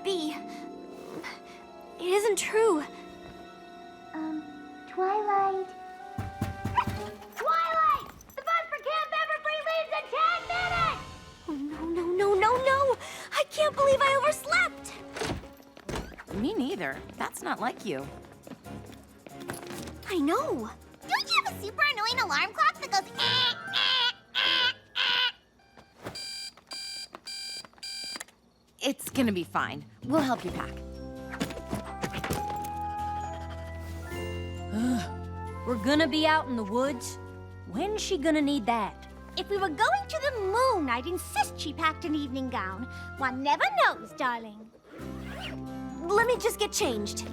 be. It isn't true. Twilight. Twilight! The bus for Camp Everfree leaves in 10 minutes! Oh, no. I can't believe I overslept. Me neither. That's not like you. I know. Don't you have a super annoying alarm clock that goes It's gonna be fine. We'll help you pack. We're gonna be out in the woods. When's she gonna need that? If we were going to the moon, I'd insist she packed an evening gown. One never knows, darling. Let me just get changed.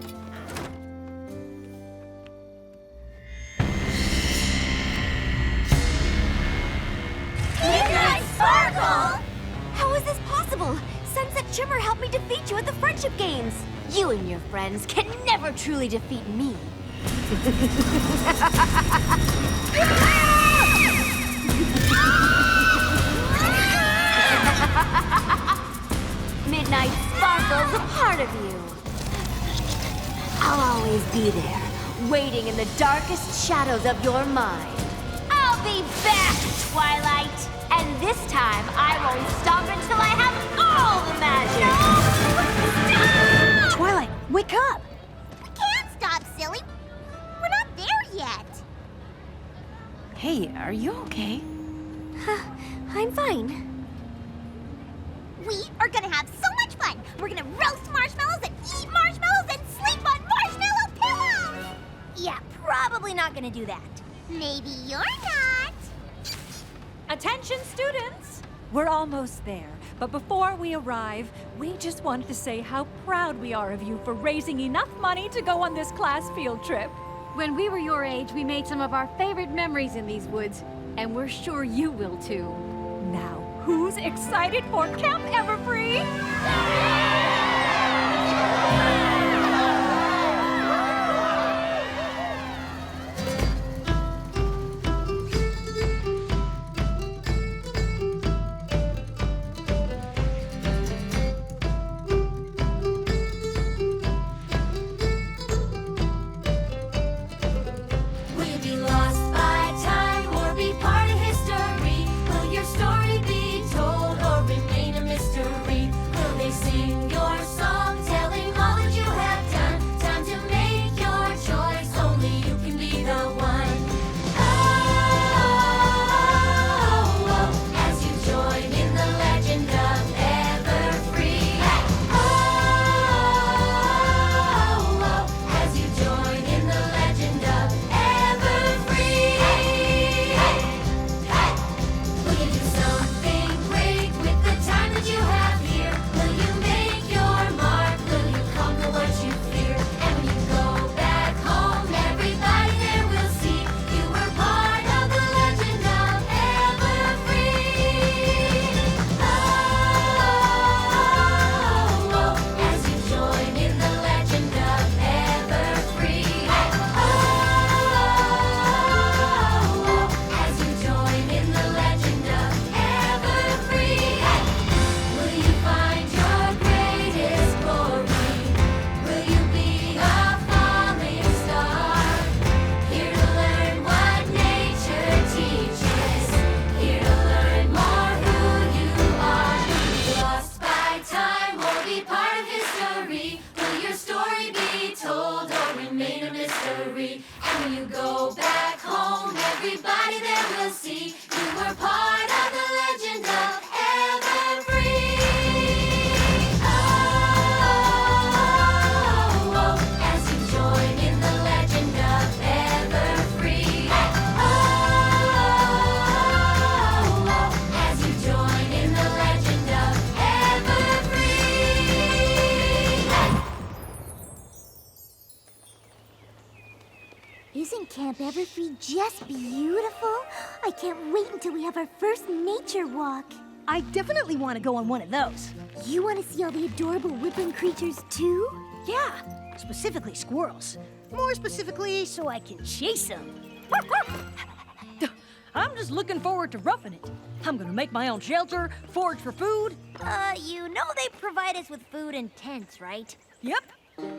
Twilight Sparkle! How is this possible? Sunset Shimmer helped me defeat you at the Friendship Games. You and your friends can never truly defeat me. Midnight Sparkle's a part of you. I'll always be there, waiting in the darkest shadows of your mind. I'll be back, Twilight! And this time, I won't stop until I have all the magic! No! Twilight, wake up! We can't stop, silly. We're not there yet. Hey, are you okay? I'm fine. We are gonna have so much fun. We're gonna roast marshmallows and eat marshmallows and sleep on marshmallow pillows. Yeah, probably not gonna do that. Maybe you're not. Attention, students! We're almost there, but before we arrive, we just wanted to say how proud we are of you for raising enough money to go on this class field trip. When we were your age, we made some of our favorite memories in these woods, and we're sure you will too. Now, who's excited for Camp Everfree? Will you be lost by time or be part of history? Will your story be told or remain a mystery? Will they sing your song, telling all that you have done? Time to make your choice, only you can be the one. Oh, as you join in the legend of Everfree. Oh, as you join in the legend of Everfree. Will you do something great with the time that you have here? Will you make your mark? Will you conquer what you fear? And when you go back home, everybody there will see you were part of the legend of Everfree. Oh, as you join in the legend of Everfree. Oh, as you join in the legend of Everfree. Will you find your greatest glory? Will you be a falling star? Here to learn what nature teaches. Here to learn more who you are. Lost by time or be part of history. Will your story be told or remain a mystery? And when you go back home, everybody there will see you were part of the legend of Everfree. Oh, as you join in the legend of Everfree. Oh, as you join in the legend of Everfree. Isn't Camp Everfree just beautiful? I can't wait until we have our first nature walk. I definitely want to go on one of those. You want to see all the adorable woodland creatures too? Yeah, specifically squirrels. More specifically, so I can chase them. I'm just looking forward to roughing it. I'm gonna make my own shelter, forage for food. You know they provide us with food and tents, right? Yep.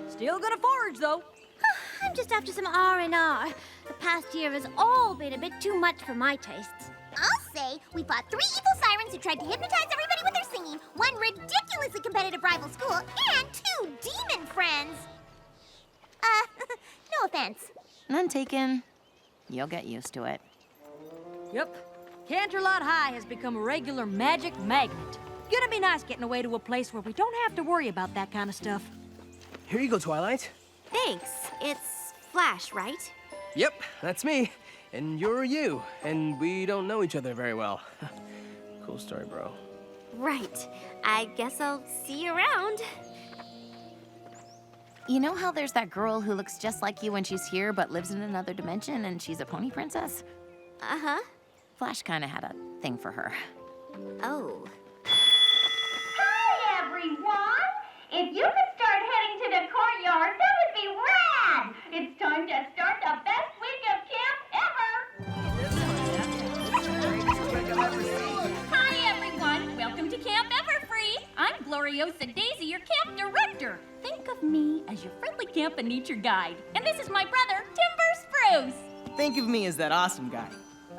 Still gonna forage, though. I'm just after some R&R. The past year has all been a bit too much for my tastes. I'll say we fought 3 evil sirens who tried to hypnotize everybody with their singing, 1 ridiculously competitive rival school, and 2 demon friends. No offense. None taken. You'll get used to it. Yep. Canterlot High has become a regular magic magnet. Gonna be nice getting away to a place where we don't have to worry about that kind of stuff. Here you go, Twilight. Thanks. It's Flash, right? Yep, that's me. And you're you. And we don't know each other very well. Cool story, bro. Right. I guess I'll see you around. You know how there's that girl who looks just like you when she's here but lives in another dimension and she's a pony princess? Uh-huh. Flash kind of had a thing for her. Oh. Hi, everyone! If you could start heading to the courtyard, that would be rad! It's time to start the best week of camp ever! Hi, everyone. Welcome to Camp Everfree. I'm Gloriosa Daisy, your camp director. Think of me as your friendly camp and nature guide. And this is my brother, Timber Spruce. Think of me as that awesome guy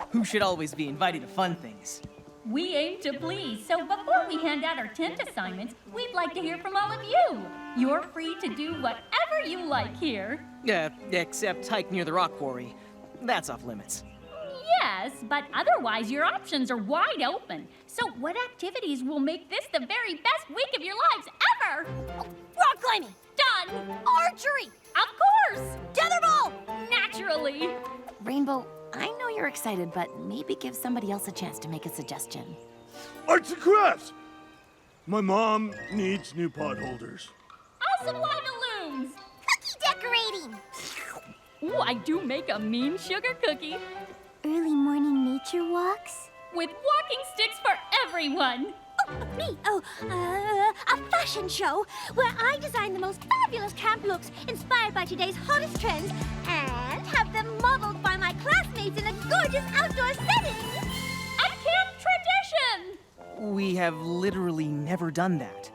who should always be invited to fun things. We aim to please, so before we hand out our tent assignments, we'd like to hear from all of you. You're free to do whatever you like here. Except hike near the rock quarry. That's off limits. Yes, but otherwise your options are wide open. So what activities will make this the very best week of your lives ever? Rock climbing! Done! Archery! Of course! Tetherball! Naturally! Rainbow, I know you're excited, but maybe give somebody else a chance to make a suggestion. Arts and crafts! My mom needs new pot holders. I'll supply balloons! Cookie decorating! Ooh, I do make a mean sugar cookie. Early morning nature walks? With walking sticks for everyone. Me? A fashion show where I design the most fabulous camp looks inspired by today's hottest trends and have them modeled by my classmates in a gorgeous outdoor setting. A camp tradition! We have literally never done that.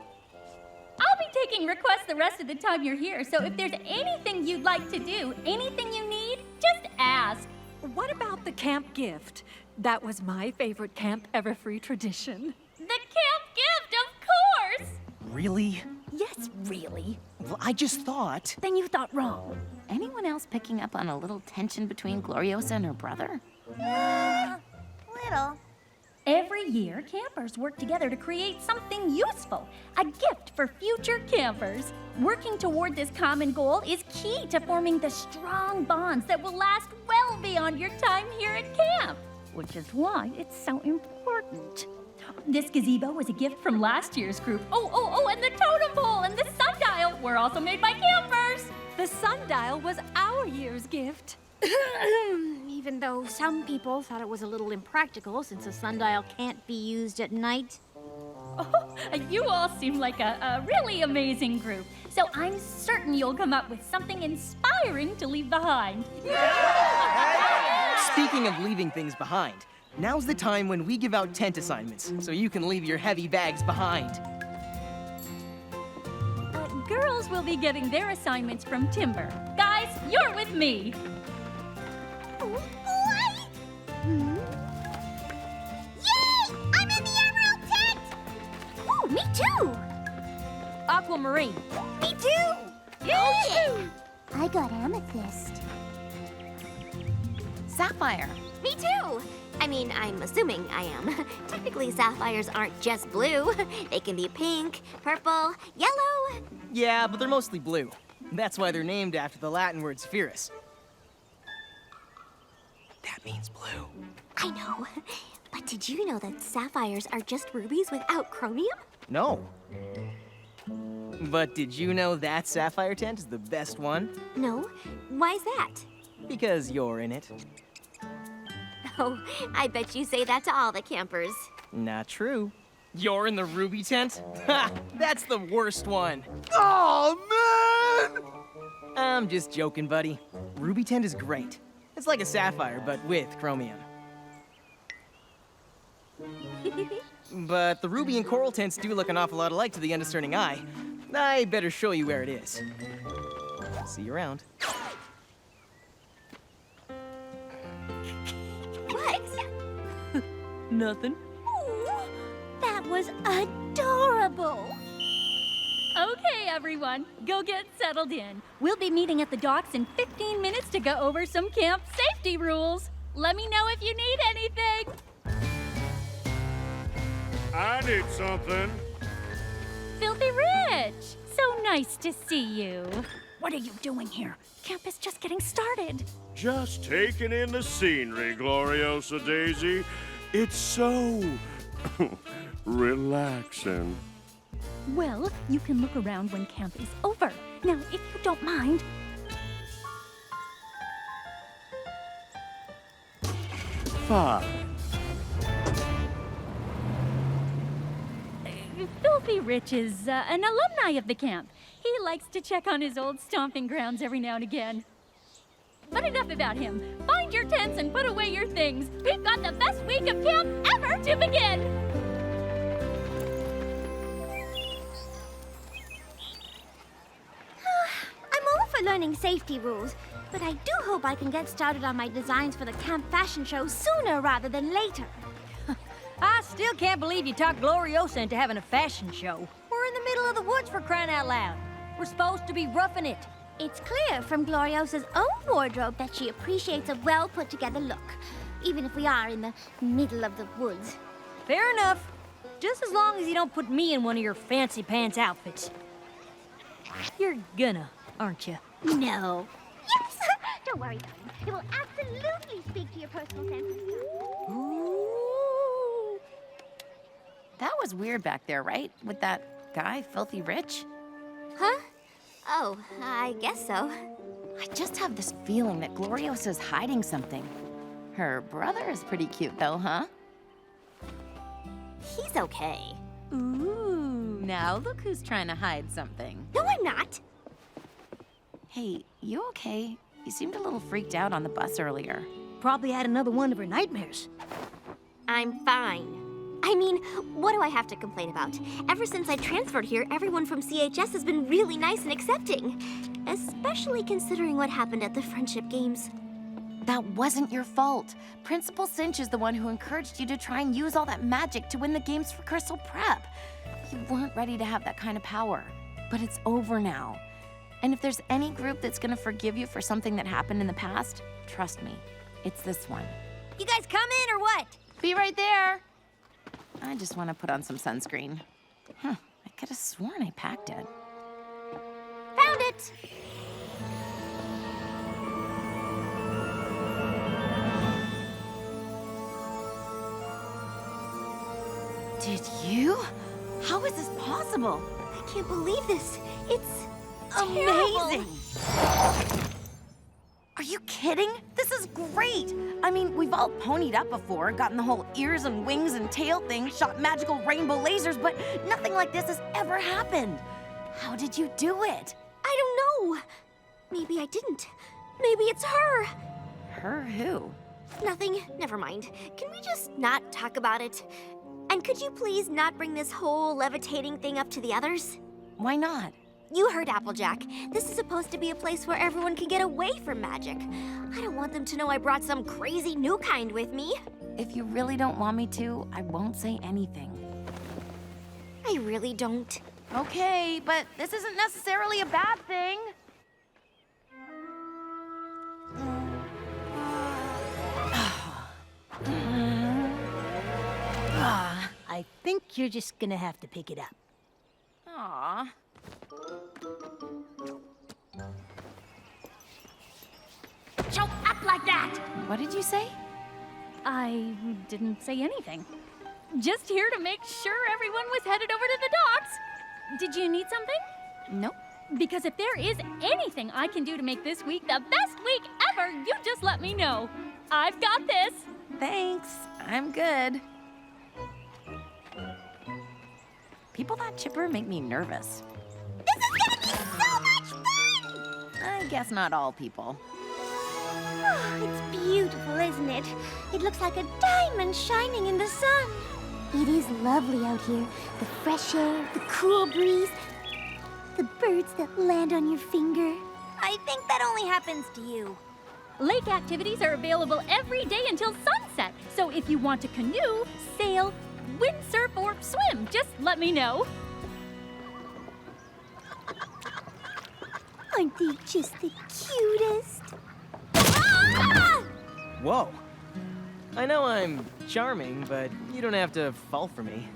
I'll be taking requests the rest of the time you're here, so if there's anything you'd like to do, anything you need, just ask. What about the camp gift? That was my favorite Camp Everfree tradition. The camp gift, of course! Really? Yes, really. Well, I just thought. Then you thought wrong. Anyone else picking up on a little tension between Gloriosa and her brother? Little. Every year, campers work together to create something useful, a gift for future campers. Working toward this common goal is key to forming the strong bonds that will last well beyond your time here at camp, which is why it's so important. This gazebo was a gift from last year's group. Oh, and the totem pole and the sundial were also made by campers. The sundial was our year's gift. Even though some people thought it was a little impractical since a sundial can't be used at night. Oh, you all seem like a really amazing group. So I'm certain you'll come up with something inspiring to leave behind. Speaking of leaving things behind, now's the time when we give out tent assignments, so you can leave your heavy bags behind. Girls will be getting their assignments from Timber. Guys, you're with me. Yay! I'm in the emerald tent! Ooh, me too! Aquamarine. Me too! Yay! I got amethyst. Sapphire. Me too! I mean, I'm assuming I am. Technically, sapphires aren't just blue. They can be pink, purple, yellow. Yeah, but they're mostly blue. That's why they're named after the Latin word spherus. That means blue. I know. But did you know that sapphires are just rubies without chromium? No. But did you know that sapphire tent is the best one? No. Why's that? Because you're in it. Oh, I bet you say that to all the campers. Not true. You're in the ruby tent? Ha! That's the worst one. Oh, man! I'm just joking, buddy. Ruby tent is great. It's like a sapphire, but with chromium. But the ruby and coral tints do look an awful lot alike to the undiscerning eye. I better show you where it is. See you around. What? Nothing. Ooh, that was adorable. Okay, everyone, go get settled in. We'll be meeting at the docks in 15 minutes to go over some camp safety rules. Let me know if you need anything. I need something. Filthy Rich! So nice to see you. What are you doing here? Camp is just getting started. Just taking in the scenery, Gloriosa Daisy. It's so relaxing. Well, you can look around when camp is over. Now, if you don't mind. Fine. Filthy Rich is an alumni of the camp. He likes to check on his old stomping grounds every now and again. But enough about him. Find your tents and put away your things. We've got the best week of camp ever to begin. I'm all for learning safety rules, but I do hope I can get started on my designs for the camp fashion show sooner rather than later. I still can't believe you talked Gloriosa into having a fashion show. We're in the middle of the woods, for crying out loud. We're supposed to be roughing it. It's clear from Gloriosa's own wardrobe that she appreciates a well-put-together look, even if we are in the middle of the woods. Fair enough. Just as long as you don't put me in one of your fancy pants outfits. You're gonna, aren't you? No. Yes! Don't worry, darling. It will absolutely speak to your personal sense. That was weird back there, right? With that guy, Filthy Rich? Huh? Oh, I guess so. I just have this feeling that Gloriosa's hiding something. Her brother is pretty cute, though, huh? He's okay. Ooh, now look who's trying to hide something. No, I'm not. Hey, you okay? You seemed a little freaked out on the bus earlier. Probably had another one of her nightmares. I'm fine. I mean, what do I have to complain about? Ever since I transferred here, everyone from CHS has been really nice and accepting. Especially considering what happened at the friendship games. That wasn't your fault. Principal Cinch is the one who encouraged you to try and use all that magic to win the games for Crystal Prep. You weren't ready to have that kind of power. But it's over now. And if there's any group that's gonna forgive you for something that happened in the past, trust me, it's this one. You guys come in or what? Be right there. I just want to put on some sunscreen. I could have sworn I packed it. Found it! Did you? How is this possible? I can't believe this. It's amazing. Are you kidding? This is great! I mean, we've all ponied up before, gotten the whole ears and wings and tail thing, shot magical rainbow lasers, but nothing like this has ever happened. How did you do it? I don't know. Maybe I didn't. Maybe it's her. Her who? Nothing. Never mind. Can we just not talk about it? And could you please not bring this whole levitating thing up to the others? Why not? You heard Applejack. This is supposed to be a place where everyone can get away from magic. I don't want them to know I brought some crazy new kind with me. If you really don't want me to, I won't say anything. I really don't. Okay, but this isn't necessarily a bad thing. I think you're just gonna have to pick it up. Aw. Don't act like that! What did you say? I didn't say anything. Just here to make sure everyone was headed over to the docks. Did you need something? Nope. Because if there is anything I can do to make this week the best week ever, you just let me know. I've got this. Thanks. I'm good. People that chipper make me nervous. This is gonna be so much fun! I guess not all people. Oh, it's beautiful, isn't it? It looks like a diamond shining in the sun. It is lovely out here. The fresh air, the cool breeze, the birds that land on your finger. I think that only happens to you. Lake activities are available every day until sunset. So if you want to canoe, sail, windsurf, or swim, just let me know. Aren't they just the cutest? Whoa. I know I'm charming, but you don't have to fall for me.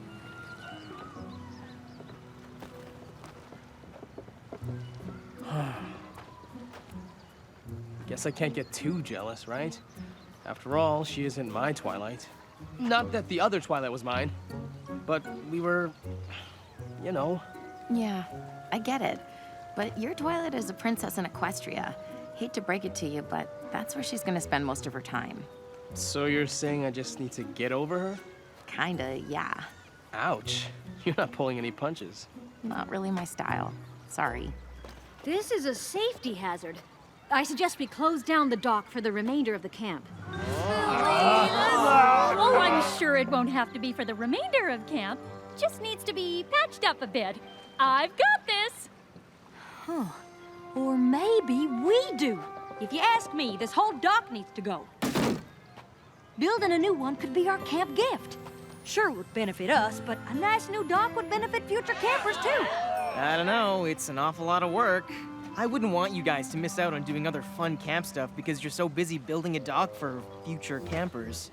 Guess I can't get too jealous, right? After all, she isn't my Twilight. Not that the other Twilight was mine, but we were, you know. Yeah, I get it. But your Twilight is a princess in Equestria. Hate to break it to you, but that's where she's gonna spend most of her time. So you're saying I just need to get over her? Kinda, yeah. Ouch. You're not pulling any punches. Not really my style. Sorry. This is a safety hazard. I suggest we close down the dock for the remainder of the camp. Oh, I'm sure it won't have to be for the remainder of camp. Just needs to be patched up a bit. I've got this. Huh. Or maybe we do. If you ask me, this whole dock needs to go. Building a new one could be our camp gift. Sure would benefit us, but a nice new dock would benefit future campers too. I don't know, it's an awful lot of work. I wouldn't want you guys to miss out on doing other fun camp stuff because you're so busy building a dock for future campers.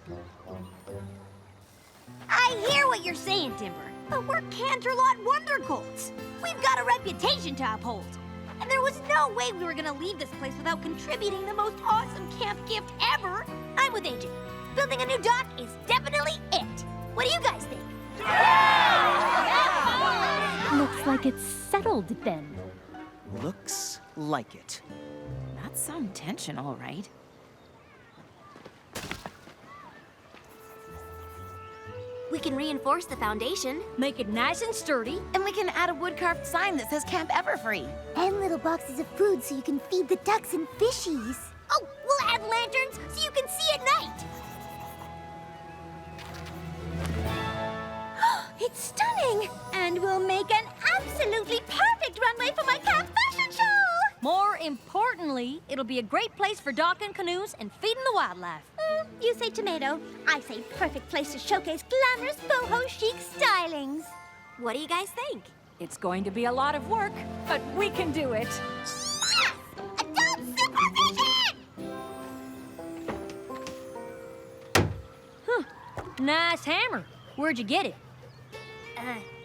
I hear what you're saying, Timber, but we're Canterlot Wondercolts. We've got a reputation to uphold. And there was no way we were gonna leave this place without contributing the most awesome camp gift ever. I'm with Agent. Building a new dock is definitely it. What do you guys think? Looks like it's settled then. Looks like it. That's some tension, all right. We can reinforce the foundation. Make it nice and sturdy. And we can add a wood-carved sign that says Camp Everfree. And little boxes of food so you can feed the ducks and fishies. Oh, we'll add lanterns so you can see at night. It's stunning! And we'll make an absolutely perfect runway for my camp fashion show! More importantly, it'll be a great place for docking canoes and feeding the wildlife. You say tomato. I say perfect place to showcase glamorous boho chic stylings. What do you guys think? It's going to be a lot of work, but we can do it. Yes! Adult supervision! Nice hammer. Where'd you get it?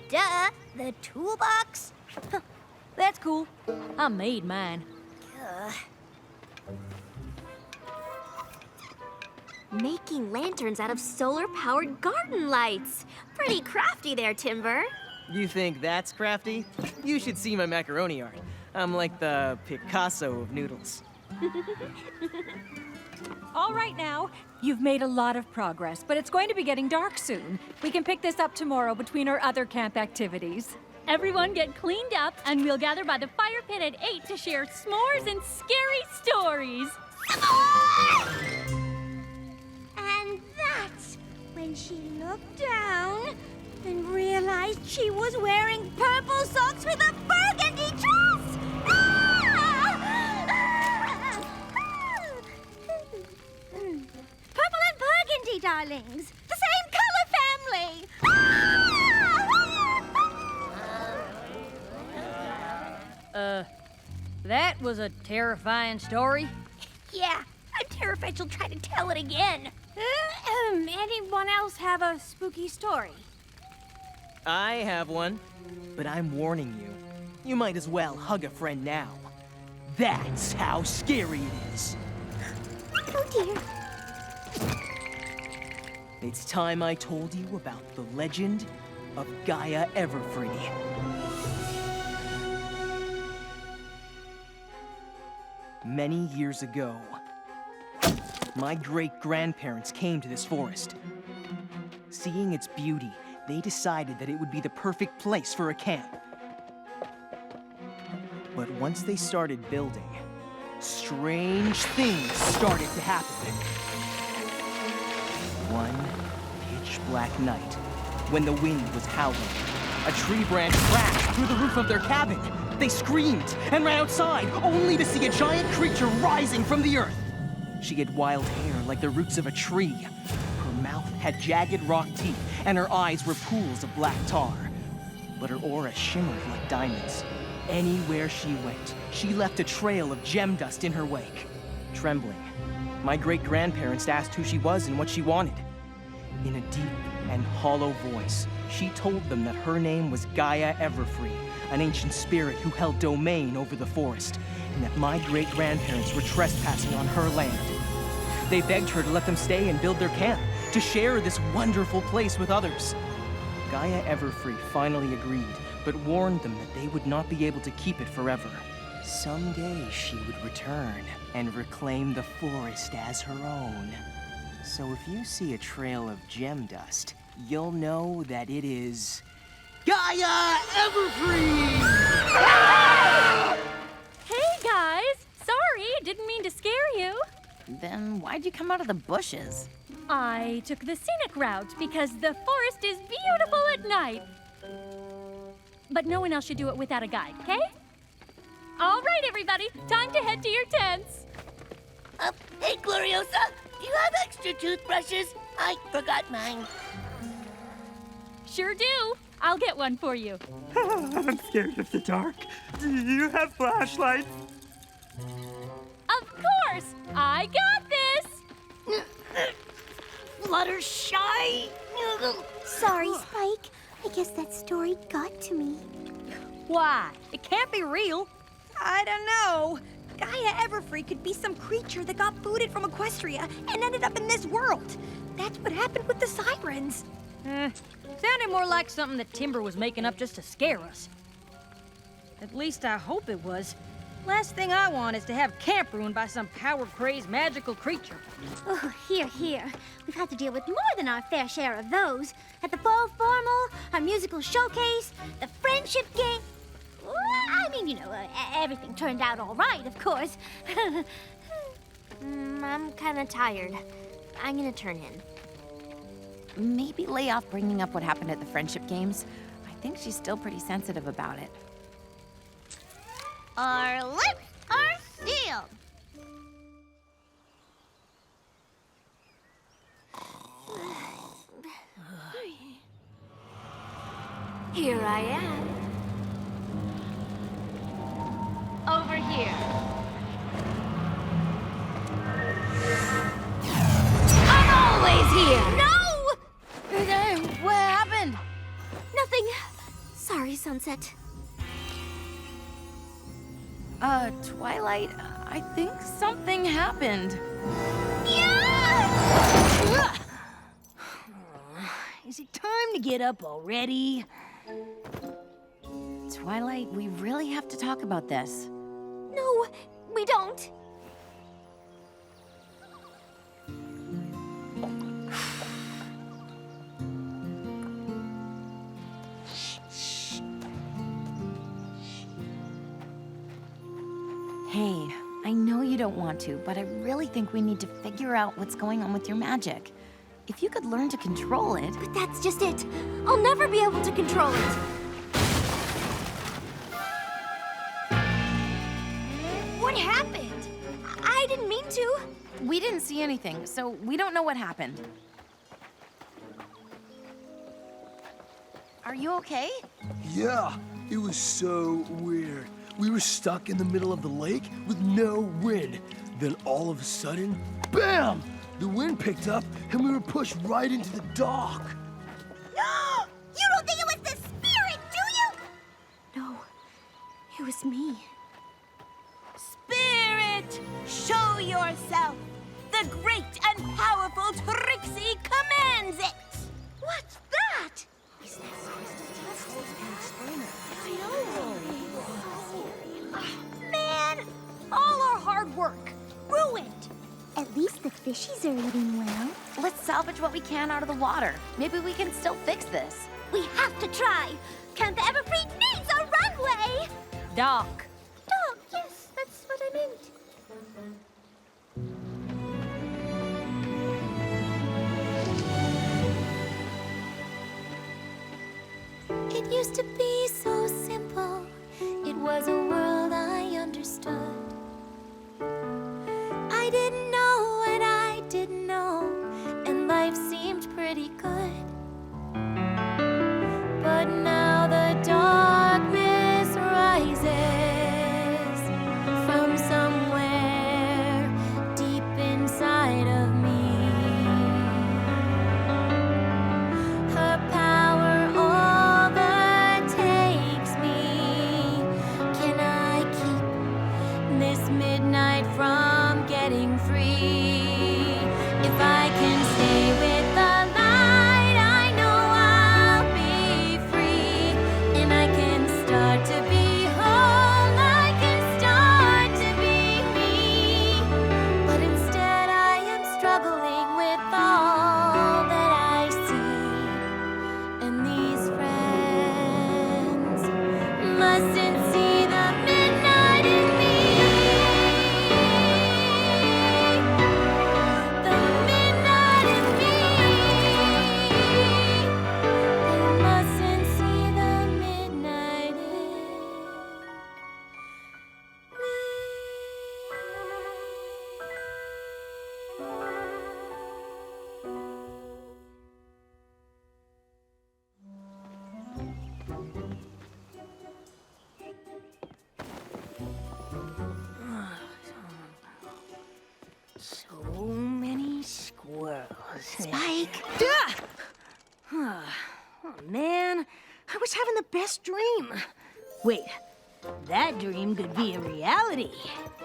Duh, the toolbox. That's cool. I made mine. Making lanterns out of solar-powered garden lights. Pretty crafty there, Timber. You think that's crafty? You should see my macaroni art. I'm like the Picasso of noodles. All right now, you've made a lot of progress, but it's going to be getting dark soon. We can pick this up tomorrow between our other camp activities. Everyone get cleaned up, and we'll gather by the fire pit at 8 to share s'mores and scary stories. And that's when she looked down and realized she was wearing purple socks with a burgundy dress! Purple and burgundy, darlings. The same color family. That was a terrifying story. Yeah, I'm terrified she'll try to tell it again. Anyone else have a spooky story? I have one, but I'm warning you. You might as well hug a friend now. That's how scary it is. Oh dear. It's time I told you about the legend of Gaia Everfree. Many years ago, my great-grandparents came to this forest. Seeing its beauty, they decided that it would be the perfect place for a camp. But once they started building, strange things started to happen. One pitch-black night, when the wind was howling. A tree branch crashed through the roof of their cabin. They screamed and ran outside, only to see a giant creature rising from the earth. She had wild hair like the roots of a tree. Her mouth had jagged rock teeth, and her eyes were pools of black tar. But her aura shimmered like diamonds. Anywhere she went, she left a trail of gem dust in her wake. Trembling, my great-grandparents asked who she was and what she wanted. In a deep and hollow voice, she told them that her name was Gaia Everfree, an ancient spirit who held domain over the forest, and that my great-grandparents were trespassing on her land. They begged her to let them stay and build their camp, to share this wonderful place with others. Gaia Everfree finally agreed, but warned them that they would not be able to keep it forever. Someday she would return and reclaim the forest as her own. So if you see a trail of gem dust, you'll know that it is Gaia Everfree! Hey, guys! Sorry, didn't mean to scare you. Then why'd you come out of the bushes? I took the scenic route because the forest is beautiful at night. But no one else should do it without a guide, okay? All right, everybody, time to head to your tents. Hey, Gloriosa, do you have extra toothbrushes? I forgot mine. Sure do. I'll get one for you. I'm scared of the dark. Do you have flashlights? Of course! I got this! Fluttershy! Sorry, Spike. I guess that story got to me. Why? It can't be real. I don't know. Gaia Everfree could be some creature that got booted from Equestria and ended up in this world. That's what happened with the sirens. Sounded more like something that Timber was making up just to scare us. At least I hope it was. Last thing I want is to have camp ruined by some power-crazed magical creature. Oh, here. We've had to deal with more than our fair share of those. At the fall formal, our musical showcase, the friendship game. Well, I mean, everything turned out all right, of course. I'm kind of tired. I'm gonna turn in. Maybe lay off bringing up what happened at the friendship games. I think she's still pretty sensitive about it. Our lips are sealed. Here I am. Over here. I'm always here! No! What happened? Nothing. Sorry, Sunset. Twilight, I think something happened. Is it time to get up already? Twilight, we really have to talk about this. No, we don't. Hey, I know you don't want to, but I really think we need to figure out what's going on with your magic. If you could learn to control it... But that's just it. I'll never be able to control it. What happened? I didn't mean to. We didn't see anything, so we don't know what happened. Are you okay? Yeah, it was so weird. We were stuck in the middle of the lake with no wind. Then all of a sudden, bam! The wind picked up and we were pushed right into the dock. You don't think it was the spirit, do you? No, it was me. Spirit, show yourself. The great and powerful Trixie commands it. What's that? Man, all our hard work, ruined. At least the fishies are eating well. Let's salvage what we can out of the water. Maybe we can still fix this. We have to try. Camp Everfree needs a runway. Doc. Dog, yes, that's what I meant. It used to be so simple. It was a world I understood. I didn't know what I didn't know, and life seemed pretty good. But now the darkness rises from somewhere deep inside of me. Her power overtakes me. Can I keep this midnight from getting free? If I can stay with the light, I know I'll be free. And I can start to be whole, I can start to be me. But instead I am struggling with all that I see. And these friends mustn't see the midnight in me. The midnight in me. They mustn't see the midnight in me. So many squirrels. Spike! Oh, man, I was having the best dream. Wait, that dream could be a reality.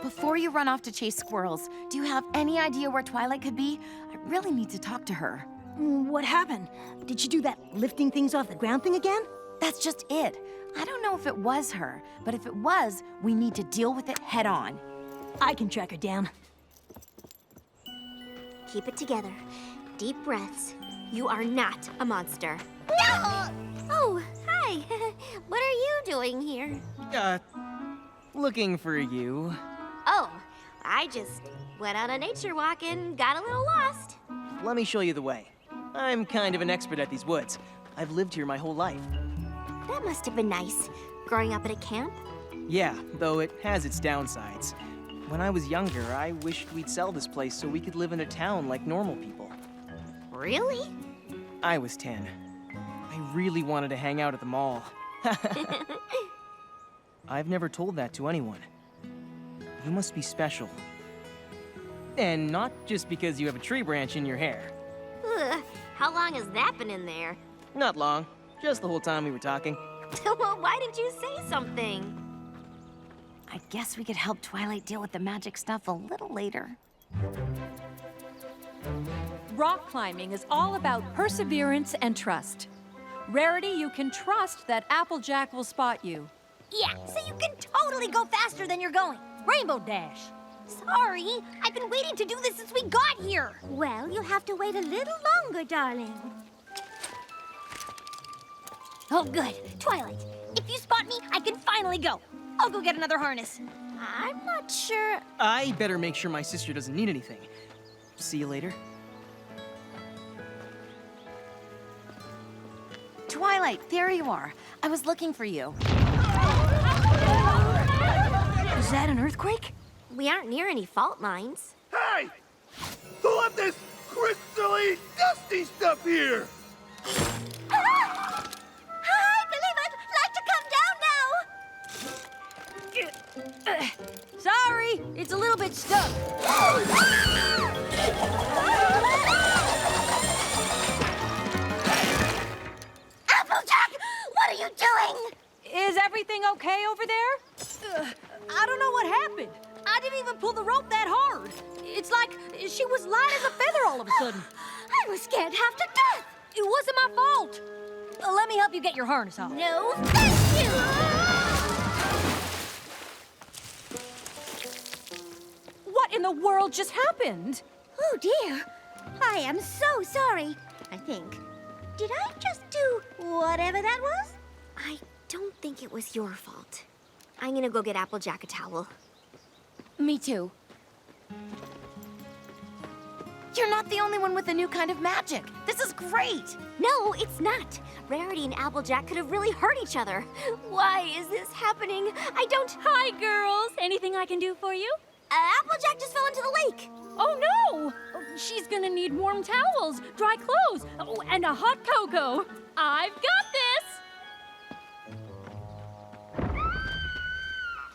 Before you run off to chase squirrels, do you have any idea where Twilight could be? I really need to talk to her. What happened? Did she do that lifting things off the ground thing again? That's just it. I don't know if it was her, but if it was, we need to deal with it head on. I can track her down. Keep it together. Deep breaths. You are not a monster. No! Oh, hi. What are you doing here? Looking for you. Oh, I just went on a nature walk and got a little lost. Let me show you the way. I'm kind of an expert at these woods. I've lived here my whole life. That must have been nice, growing up at a camp. Yeah, though it has its downsides. When I was younger, I wished we'd sell this place so we could live in a town like normal people. Really? I was 10. I really wanted to hang out at the mall. I've never told that to anyone. You must be special. And not just because you have a tree branch in your hair. Ugh, how long has that been in there? Not long. Just the whole time we were talking. Well, why didn't you say something? I guess we could help Twilight deal with the magic stuff a little later. Rock climbing is all about perseverance and trust. Rarity, you can trust that Applejack will spot you. Yeah, so you can totally go faster than you're going. Rainbow Dash. Sorry, I've been waiting to do this since we got here. Well, you'll have to wait a little longer, darling. Oh, good. Twilight, if you spot me, I can finally go. I'll go get another harness. I'm not sure. I better make sure my sister doesn't need anything. See you later. Twilight, there you are. I was looking for you. Is that an earthquake? We aren't near any fault lines. Hey! Who left this crystally dusty stuff here? Hi, believers! Like to come down now! Sorry, it's a little bit stuck. Applejack, what are you doing? Is everything okay over there? I don't know what happened. I didn't even pull the rope that hard. It's like she was light as a feather all of a sudden. I was scared half to death. It wasn't my fault. Let me help you get your harness off. No, thank you. What in the world just happened? Oh, dear. I am so sorry, I think. Did I just do whatever that was? I don't think it was your fault. I'm gonna go get Applejack a towel. Me too. You're not the only one with a new kind of magic. This This is great! No, it's not. Rarity and Applejack could have really hurt each other. Why is this happening? I don't... Hi, girls. Anything I can do for you? Applejack just fell into the lake. Oh, no! She's gonna need warm towels, dry clothes, and a hot cocoa. I've got